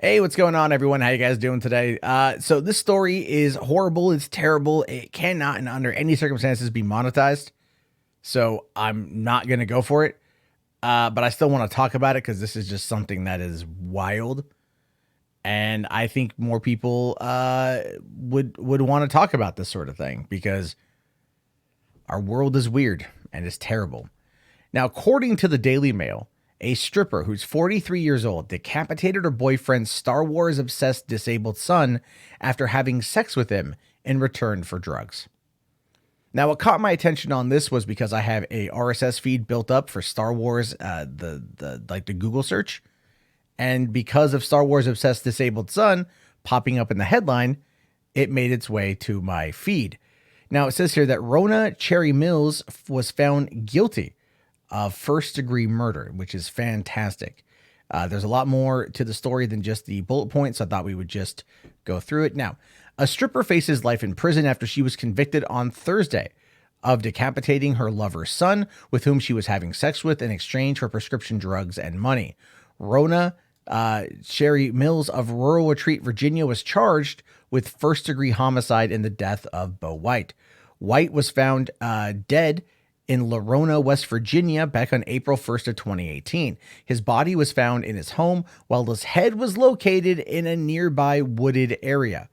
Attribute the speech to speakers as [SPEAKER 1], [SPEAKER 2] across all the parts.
[SPEAKER 1] Hey, what's going on, everyone? How you guys doing today? So this story is horrible. It's terrible. It cannot, and under any circumstances, be monetized. So I'm not gonna go for it. But I still want to talk about it because this is just something that is wild, and I think more people would want to talk about this sort of thing because our world is weird and it's terrible. Now, according to the Daily Mail, a stripper who's 43 years old decapitated her boyfriend's Star Wars obsessed disabled son after having sex with him in return for drugs. Now, what caught my attention on this was because I have a RSS feed built up for Star Wars, the Google search, and because of Star Wars obsessed disabled son popping up in the headline, it made its way to my feed. Now, it says here that Roena Cheryl Mills was found guilty of first-degree murder, which is fantastic. There's a lot more to the story than just the bullet points, so I thought we would just go through it. Now, a stripper faces life in prison after she was convicted on Thursday of decapitating her lover's son, with whom she was having sex with in exchange for prescription drugs and money. Roena Cheryl Mills of Rural Retreat, Virginia, was charged with first-degree homicide in the death of Bo White. White was found dead in Lerona, West Virginia, back on April 1st of 2018. His body was found in his home, while his head was located in a nearby wooded area.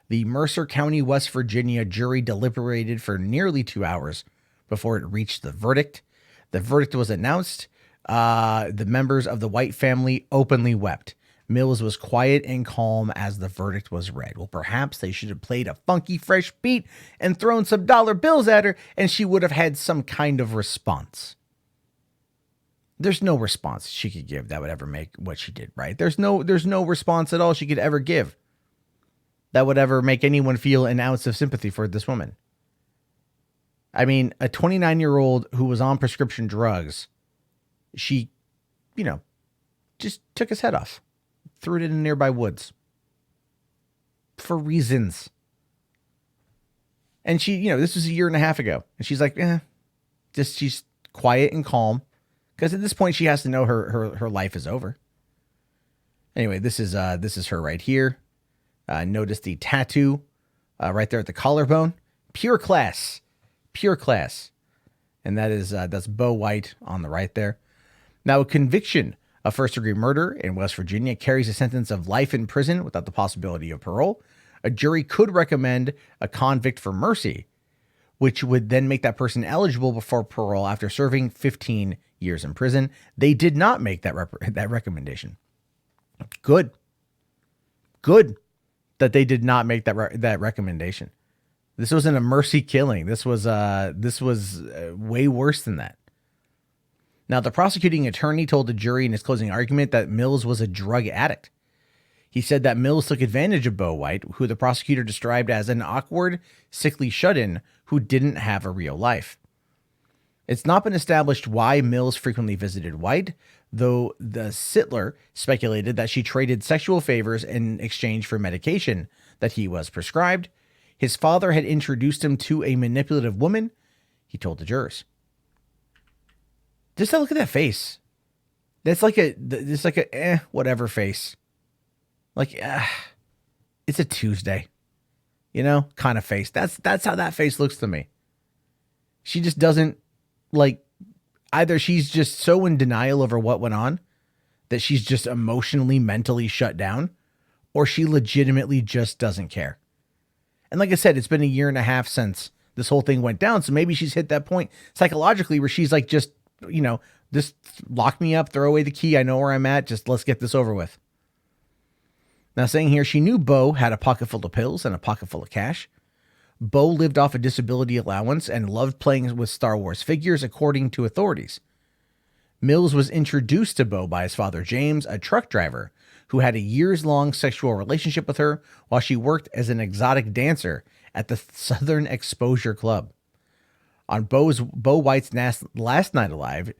[SPEAKER 1] The Mercer County, West Virginia jury deliberated for nearly 2 hours before it reached the verdict. The verdict was announced. The members of the White family openly wept. Mills was quiet and calm as the verdict was read. Well, perhaps they should have played a funky, fresh beat and thrown some dollar bills at her, and she would have had some kind of response. There's no response she could give that would ever make what she did right. There's no response at all she could ever give that would ever make anyone feel an ounce of sympathy for this woman. I mean, a 29-year-old who was on prescription drugs, she, just took his head off. Threw it in nearby woods for reasons. And she, this was a year and a half ago. And she's like, she's quiet and calm. Because at this point she has to know her life is over. Anyway, this is her right here. Notice the tattoo right there at the collarbone. Pure class. Pure class. And that's Bo White on the right there. Now, a conviction of first-degree murder in West Virginia carries a sentence of life in prison without the possibility of parole. A jury could recommend a convict for mercy, which would then make that person eligible for parole after serving 15 years in prison. They did not make that recommendation. Good that they did not make that recommendation. This wasn't a mercy killing. This was way worse than that. Now, the prosecuting attorney told the jury in his closing argument that Mills was a drug addict. He said that Mills took advantage of Bo White, who the prosecutor described as an awkward, sickly shut-in who didn't have a real life. It's not been established why Mills frequently visited White, though the Sittler speculated that she traded sexual favors in exchange for medication that he was prescribed. His father had introduced him to a manipulative woman, he told the jurors. Just look at that face. It's like a whatever face. Like, it's a Tuesday, kind of face. That's how that face looks to me. She just doesn't, either she's just so in denial over what went on that she's just emotionally, mentally shut down, or she legitimately just doesn't care. And like I said, it's been a year and a half since this whole thing went down. So maybe she's hit that point psychologically where she's like, just, just lock me up, throw away the key. I know where I'm at. Just let's get this over with. Now, saying here, she knew Bo had a pocket full of pills and a pocket full of cash. Bo lived off a disability allowance and loved playing with Star Wars figures, according to authorities. Mills was introduced to Bo by his father, James, a truck driver, who had a years-long sexual relationship with her while she worked as an exotic dancer at the Southern Exposure Club. On Bo White's last night alive,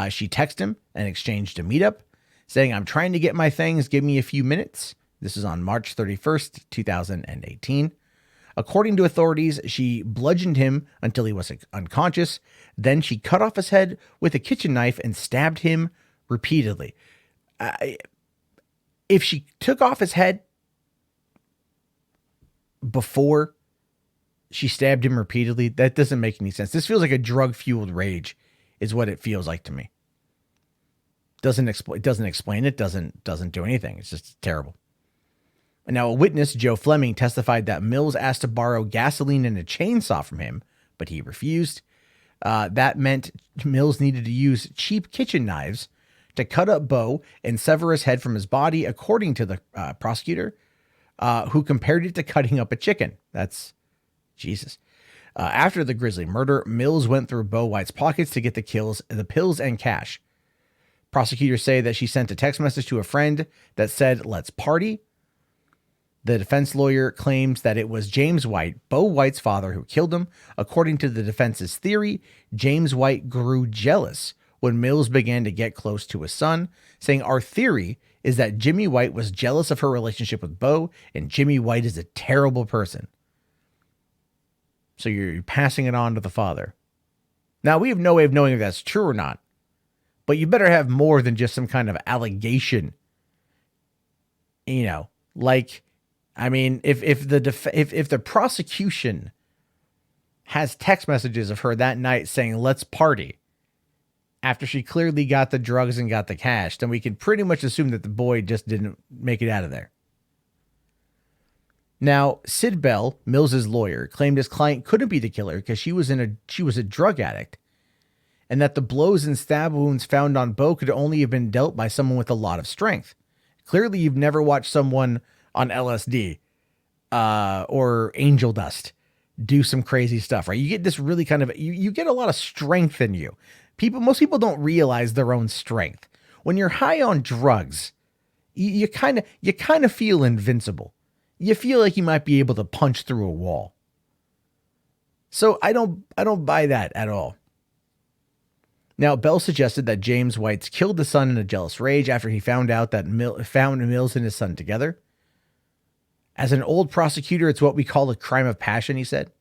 [SPEAKER 1] she texted him and exchanged a meetup, saying, "I'm trying to get my things. Give me a few minutes." This is on March 31st, 2018. According to authorities, she bludgeoned him until he was unconscious. Then she cut off his head with a kitchen knife and stabbed him repeatedly. If she took off his head before she stabbed him repeatedly, that doesn't make any sense. This feels like a drug-fueled rage is what it feels like to me. Doesn't explain it, doesn't do anything. It's just terrible. And now a witness, Joe Fleming, testified that Mills asked to borrow gasoline and a chainsaw from him, but he refused. That meant Mills needed to use cheap kitchen knives to cut up Bo and sever his head from his body, according to the prosecutor, who compared it to cutting up a chicken. That's Jesus. After the grisly murder, Mills went through Bo White's pockets to get the pills and cash. Prosecutors say that she sent a text message to a friend that said, "Let's party." The defense lawyer claims that it was James White, Bo White's father, who killed him. According to the defense's theory, James White grew jealous when Mills began to get close to his son, saying, "Our theory is that Jimmy White was jealous of her relationship with Bo, and Jimmy White is a terrible person." So you're passing it on to the father. Now, we have no way of knowing if that's true or not, but you better have more than just some kind of allegation. Like, I mean, if the prosecution has text messages of her that night saying, "Let's party," after she clearly got the drugs and got the cash, then we can pretty much assume that the boy just didn't make it out of there. Now, Sid Bell, Mills's lawyer, claimed his client couldn't be the killer because she was a drug addict, and that the blows and stab wounds found on Bo could only have been dealt by someone with a lot of strength. Clearly, you've never watched someone on LSD or angel dust do some crazy stuff, right? You get this really kind of, you get a lot of strength in you. Most people don't realize their own strength. When you're high on drugs, you kind of feel invincible. You feel like you might be able to punch through a wall. So I don't buy that at all. Now, Bell suggested that James White's killed the son in a jealous rage after he found out that found Mills and his son together. As an old prosecutor, it's what we call a crime of passion, he said.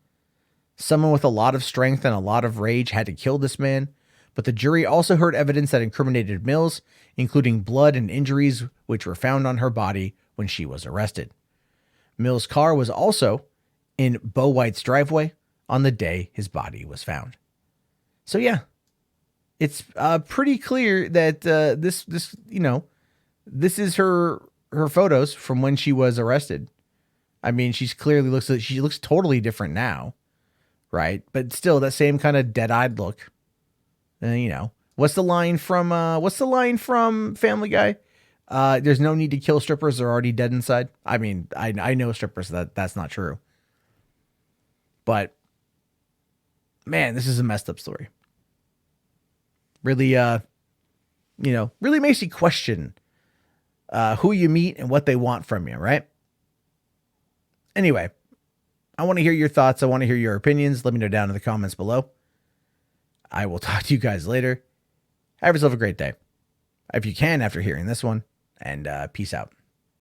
[SPEAKER 1] Someone with a lot of strength and a lot of rage had to kill this man, but the jury also heard evidence that incriminated Mills, including blood and injuries which were found on her body when she was arrested. Mills' car was also in Bo White's driveway on the day his body was found. So yeah, it's pretty clear that this is her photos from when she was arrested. I mean, she looks totally different now, right? But still, that same kind of dead-eyed look. What's the line from Family Guy? There's no need to kill strippers; they're already dead inside. I mean, I know strippers that's not true. But man, this is a messed up story. Really, really makes you question who you meet and what they want from you, right? Anyway, I want to hear your thoughts. I want to hear your opinions. Let me know down in the comments below. I will talk to you guys later. Have yourself a great day, if you can, after hearing this one, and peace out.